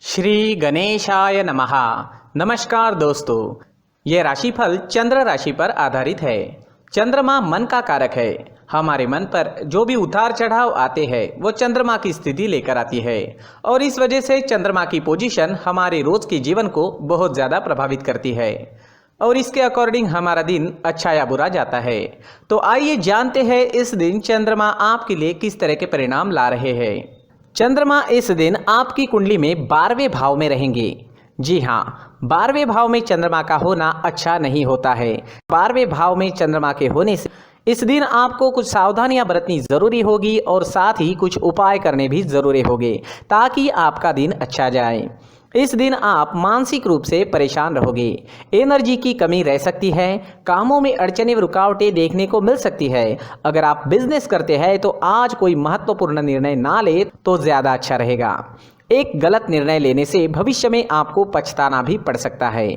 श्री गणेशाय नमः। नमस्कार दोस्तों, ये राशिफल चंद्र राशि पर आधारित है। चंद्रमा मन का कारक है। हमारे मन पर जो भी उतार चढ़ाव आते हैं वो चंद्रमा की स्थिति लेकर आती है और इस वजह से चंद्रमा की पोजीशन हमारे रोज के जीवन को बहुत ज़्यादा प्रभावित करती है और इसके अकॉर्डिंग हमारा दिन अच्छा या बुरा जाता है। तो आइए जानते हैं इस दिन चंद्रमा आपके लिए किस तरह के परिणाम ला रहे हैं। चंद्रमा इस दिन आपकी कुंडली में 12वें भाव में रहेंगे। जी हाँ, 12वें भाव में चंद्रमा का होना अच्छा नहीं होता है। 12वें भाव में चंद्रमा के होने से इस दिन आपको कुछ सावधानियां बरतनी जरूरी होगी और साथ ही कुछ उपाय करने भी जरूरी होंगे ताकि आपका दिन अच्छा जाए। इस दिन आप मानसिक रूप से परेशान रहोगे, एनर्जी की कमी रह सकती है, कामों में अड़चनें व रुकावटें देखने को मिल सकती है। अगर आप बिजनेस करते हैं तो आज कोई महत्वपूर्ण निर्णय ना ले तो ज़्यादा अच्छा रहेगा। एक गलत निर्णय लेने से भविष्य में आपको पछताना भी पड़ सकता है।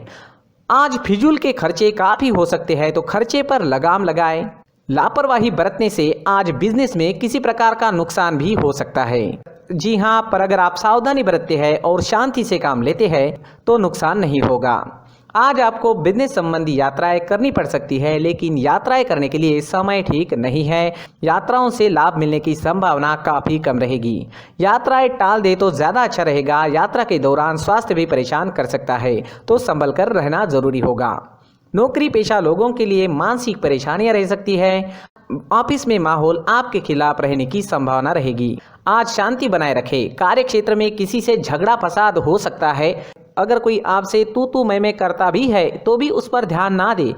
आज फिजूल के खर्चे काफ़ी हो सकते हैं, तो खर्चे पर लगाम लगाएं। लापरवाही बरतने से आज बिजनेस में किसी प्रकार का नुकसान भी हो सकता है। जी हाँ, पर अगर आप सावधानी बरतते हैं और शांति से काम लेते हैं तो नुकसान नहीं होगा। आज आपको बिजनेस संबंधी यात्राएं करनी पड़ सकती है, लेकिन यात्राएं करने के लिए समय ठीक नहीं है। यात्राओं से लाभ मिलने की संभावना काफ़ी कम रहेगी। यात्राएं टाल दे तो ज़्यादा अच्छा रहेगा। यात्रा के दौरान स्वास्थ्य भी परेशान कर सकता है, तो संभल कर रहना जरूरी होगा। नौकरी पेशा लोगों के लिए मानसिक परेशानियां रह सकती है। ऑफिस में माहौल आपके खिलाफ रहने की संभावना रहेगी। आज शांति बनाए रखें। कार्य क्षेत्र में किसी से झगड़ा फसाद हो सकता है। अगर कोई आपसे तू मैं करता भी है तो भी उस पर ध्यान ना दे,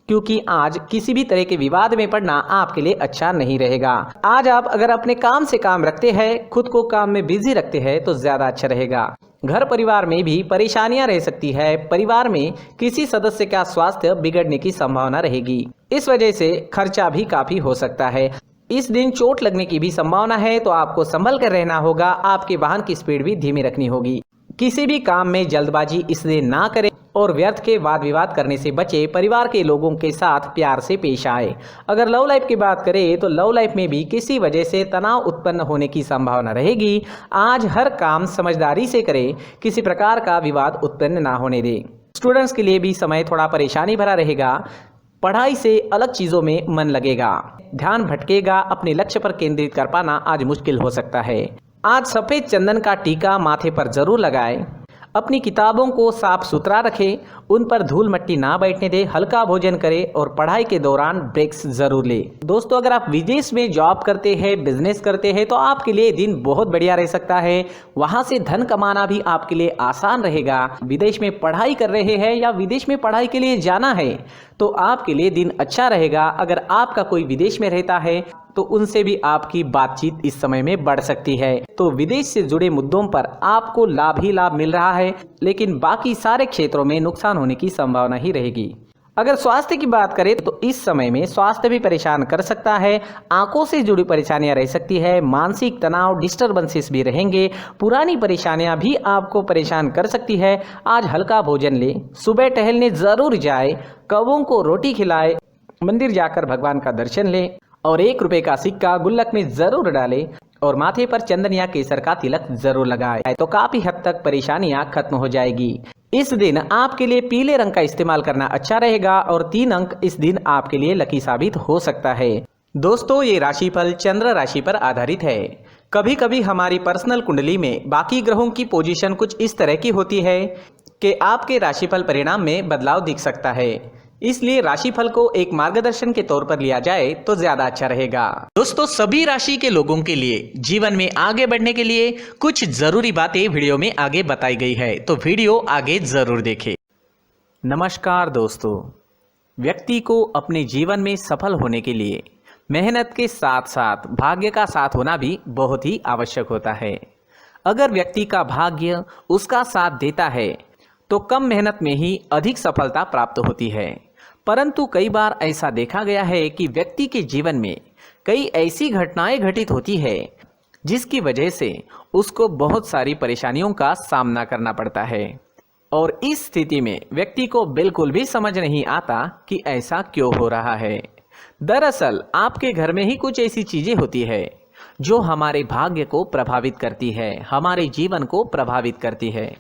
क्योंकि आज किसी भी तरह के विवाद में पड़ना आपके लिए अच्छा नहीं रहेगा। आज आप अगर अपने काम से काम रखते हैं, खुद को काम में बिजी रखते हैं तो ज्यादा अच्छा रहेगा। घर परिवार में भी परेशानियां रह सकती है। परिवार में किसी सदस्य का स्वास्थ्य बिगड़ने की संभावना रहेगी। इस वजह से खर्चा भी काफी हो सकता है। इस दिन चोट लगने की भी संभावना है, तो आपको संभल कर रहना होगा। आपके वाहन की स्पीड भी धीमी रखनी होगी। किसी भी काम में जल्दबाजी इस दिन ना करें और व्यर्थ के वाद विवाद करने से बचे। परिवार के लोगों के साथ प्यार से पेश आए। अगर लव लाइफ की बात करें तो लव लाइफ में भी किसी वजह से तनाव उत्पन्न होने की संभावना रहेगी। आज हर काम समझदारी से करें, किसी प्रकार का विवाद उत्पन्न ना होने दें। स्टूडेंट्स के लिए भी समय थोड़ा परेशानी भरा रहेगा। पढ़ाई से अलग चीज़ों में मन लगेगा, ध्यान भटकेगा। अपने लक्ष्य पर केंद्रित कर पाना आज मुश्किल हो सकता है। आज सफ़ेद चंदन का टीका माथे पर जरूर लगाएं। अपनी किताबों को साफ सुथरा रखें, उन पर धूल मिट्टी ना बैठने दें। हल्का भोजन करें और पढ़ाई के दौरान ब्रेक्स जरूर लें। दोस्तों, अगर आप विदेश में जॉब करते हैं, बिजनेस करते हैं तो आपके लिए दिन बहुत बढ़िया रह सकता है। वहां से धन कमाना भी आपके लिए आसान रहेगा। विदेश में पढ़ाई कर रहे हैं या विदेश में पढ़ाई के लिए जाना है तो आपके लिए दिन अच्छा रहेगा। अगर आपका कोई विदेश में रहता है तो उनसे भी आपकी बातचीत इस समय में बढ़ सकती है। तो विदेश से जुड़े मुद्दों पर आपको लाभ ही लाभ मिल रहा है, लेकिन बाकी सारे क्षेत्रों में नुकसान होने की संभावना ही रहेगी। अगर स्वास्थ्य की बात करें तो इस समय में स्वास्थ्य भी परेशान कर सकता है। आंखों से जुड़ी परेशानियां रह सकती है। मानसिक तनाव, डिस्टर्बेंसेस भी रहेंगे। पुरानी परेशानियां भी आपको परेशान कर सकती है। आज हल्का भोजन ले, सुबह टहलने जरूर जाए, कौवों को रोटी खिलाए, मंदिर जाकर भगवान का दर्शन लें और 1 रुपए का सिक्का गुल्लक में जरूर डालें और माथे पर चंदन या केसर का तिलक जरूर लगाएं, तो काफी हद तक परेशानियां खत्म हो जाएगी। इस दिन आपके लिए पीले रंग का इस्तेमाल करना अच्छा रहेगा और 3 अंक इस दिन आपके लिए लकी साबित हो सकता है। दोस्तों, ये राशिफल चंद्र राशि पर आधारित है। कभी कभी हमारी पर्सनल कुंडली में बाकी ग्रहों की पोजीशन कुछ इस तरह की होती है कि आपके राशिफल परिणाम में बदलाव दिख सकता है। इसलिए राशिफल को एक मार्गदर्शन के तौर पर लिया जाए तो ज्यादा अच्छा रहेगा। दोस्तों, सभी राशि के लोगों के लिए जीवन में आगे बढ़ने के लिए कुछ जरूरी बातें वीडियो में आगे बताई गई है, तो वीडियो आगे जरूर देखें। नमस्कार दोस्तों, व्यक्ति को अपने जीवन में सफल होने के लिए मेहनत के साथ साथ भाग्य का साथ होना भी बहुत ही आवश्यक होता है। अगर व्यक्ति का भाग्य उसका साथ देता है तो कम मेहनत में ही अधिक सफलता प्राप्त होती है। परंतु कई बार ऐसा देखा गया है कि व्यक्ति के जीवन में कई ऐसी घटनाएं घटित होती है जिसकी वजह से उसको बहुत सारी परेशानियों का सामना करना पड़ता है और इस स्थिति में व्यक्ति को बिल्कुल भी समझ नहीं आता कि ऐसा क्यों हो रहा है। दरअसल आपके घर में ही कुछ ऐसी चीजें होती है जो हमारे भाग्य को प्रभावित करती है, हमारे जीवन को प्रभावित करती है।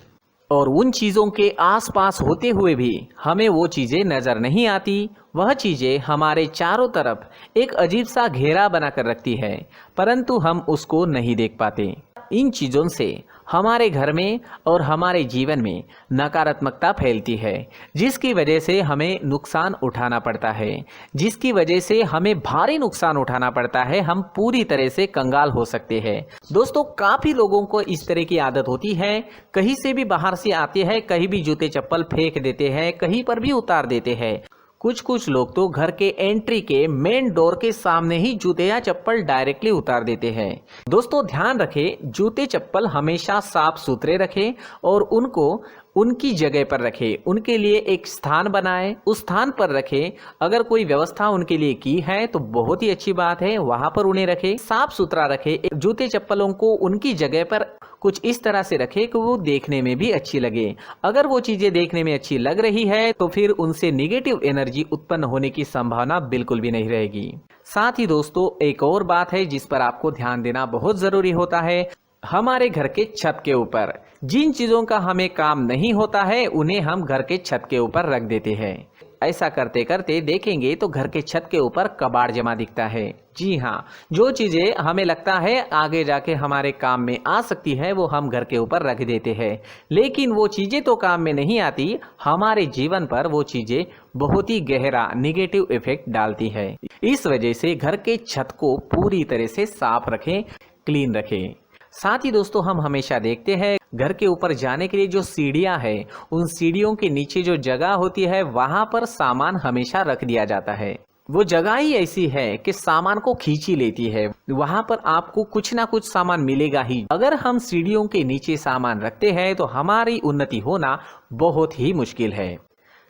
और उन चीज़ों के आसपास होते हुए भी हमें वो चीज़ें नज़र नहीं आती। वह चीज़ें हमारे चारों तरफ एक अजीब सा घेरा बनाकर रखती है, परंतु हम उसको नहीं देख पाते। इन चीज़ों से हमारे घर में और हमारे जीवन में नकारात्मकता फैलती है, जिसकी वजह से हमें नुकसान उठाना पड़ता है, जिसकी वजह से हमें भारी नुकसान उठाना पड़ता है। हम पूरी तरह से कंगाल हो सकते हैं। दोस्तों, काफ़ी लोगों को इस तरह की आदत होती है, कहीं से भी बाहर से आते हैं, कहीं भी जूते चप्पल फेंक देते हैं, कहीं पर भी उतार देते हैं। कुछ लोग तो घर के एंट्री के मेन डोर के सामने ही जूते या चप्पल डायरेक्टली उतार देते हैं। दोस्तों, ध्यान रखें, जूते चप्पल हमेशा साफ सुथरे रखें और उनको उनकी जगह पर रखें। उनके लिए एक स्थान बनाएं, उस स्थान पर रखें। अगर कोई व्यवस्था उनके लिए की है तो बहुत ही अच्छी बात है, वहां पर उन्हें रखें, साफ सुथरा रखें। जूते चप्पलों को उनकी जगह पर कुछ इस तरह से रखें कि वो देखने में भी अच्छी लगे। अगर वो चीजें देखने में अच्छी लग रही है तो फिर उनसे निगेटिव एनर्जी उत्पन्न होने की संभावना बिल्कुल भी नहीं रहेगी। साथ ही दोस्तों, एक और बात है जिस पर आपको ध्यान देना बहुत जरूरी होता है। हमारे घर के छत के ऊपर जिन चीजों का हमें काम नहीं होता है, उन्हें हम घर के छत के ऊपर रख देते हैं। ऐसा करते करते देखेंगे तो घर के छत के ऊपर कबाड़ जमा दिखता है। जी हाँ, जो चीजें हमें लगता है आगे जाके हमारे काम में आ सकती है, वो हम घर के ऊपर रख देते हैं, लेकिन वो चीजें तो काम में नहीं आती। हमारे जीवन पर वो चीजें बहुत ही गहरा निगेटिव इफेक्ट डालती है। इस वजह से घर के छत को पूरी तरह से साफ रखें, क्लीन रखें। साथ ही दोस्तों, हम हमेशा देखते हैं घर के ऊपर जाने के लिए जो सीढ़ियां हैं, उन सीढ़ियों के नीचे जो जगह होती है वहां पर सामान हमेशा रख दिया जाता है। वो जगह ही ऐसी है कि सामान को खींच ही लेती है। वहां पर आपको कुछ ना कुछ सामान मिलेगा ही। अगर हम सीढ़ियों के नीचे सामान रखते हैं तो हमारी उन्नति होना बहुत ही मुश्किल है।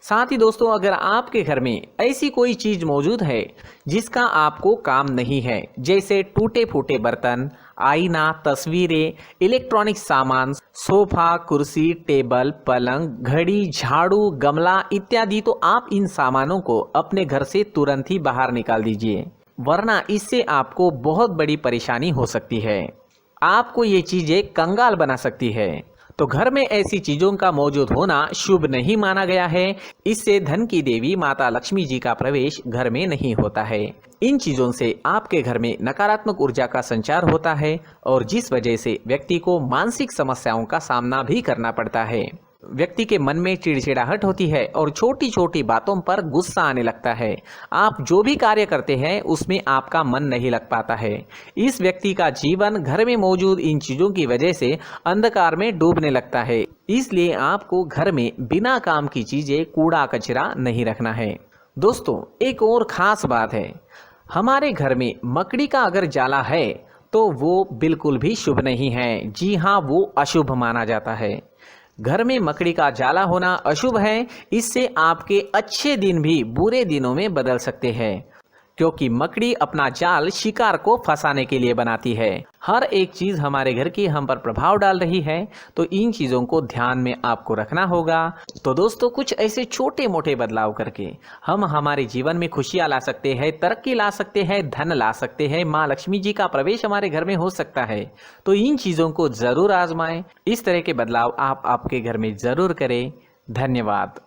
साथ ही दोस्तों, अगर आपके घर में ऐसी कोई चीज मौजूद है जिसका आपको काम नहीं है, जैसे टूटे फूटे बर्तन, आईना, तस्वीरें, इलेक्ट्रॉनिक सामान, सोफा, कुर्सी, टेबल, पलंग, घड़ी, झाड़ू, गमला इत्यादि, तो आप इन सामानों को अपने घर से तुरंत ही बाहर निकाल दीजिए, वरना इससे आपको बहुत बड़ी परेशानी हो सकती है। आपको ये चीजें कंगाल बना सकती है। तो घर में ऐसी चीजों का मौजूद होना शुभ नहीं माना गया है। इससे धन की देवी माता लक्ष्मी जी का प्रवेश घर में नहीं होता है। इन चीजों से आपके घर में नकारात्मक ऊर्जा का संचार होता है और जिस वजह से व्यक्ति को मानसिक समस्याओं का सामना भी करना पड़ता है। व्यक्ति के मन में चिड़चिड़ाहट होती है और छोटी छोटी बातों पर गुस्सा आने लगता है। आप जो भी कार्य करते हैं उसमें आपका मन नहीं लग पाता है। इस व्यक्ति का जीवन घर में मौजूद इन चीजों की वजह से अंधकार में डूबने लगता है। इसलिए आपको घर में बिना काम की चीजें, कूड़ा कचरा नहीं रखना है। दोस्तों, एक और खास बात है, हमारे घर में मकड़ी का अगर जाला है तो वो बिल्कुल भी शुभ नहीं है। जी हाँ, वो अशुभ माना जाता है। घर में मकड़ी का जाला होना अशुभ है। इससे आपके अच्छे दिन भी बुरे दिनों में बदल सकते हैं, क्योंकि मकड़ी अपना जाल शिकार को फंसाने के लिए बनाती है। हर एक चीज हमारे घर की हम पर प्रभाव डाल रही है, तो इन चीजों को ध्यान में आपको रखना होगा। तो दोस्तों, कुछ ऐसे छोटे मोटे बदलाव करके हम हमारे जीवन में खुशियां ला सकते हैं, तरक्की ला सकते हैं, धन ला सकते हैं, माँ लक्ष्मी जी का प्रवेश हमारे घर में हो सकता है। तो इन चीजों को जरूर आजमाएं। इस तरह के बदलाव आप आपके घर में जरूर करें। धन्यवाद।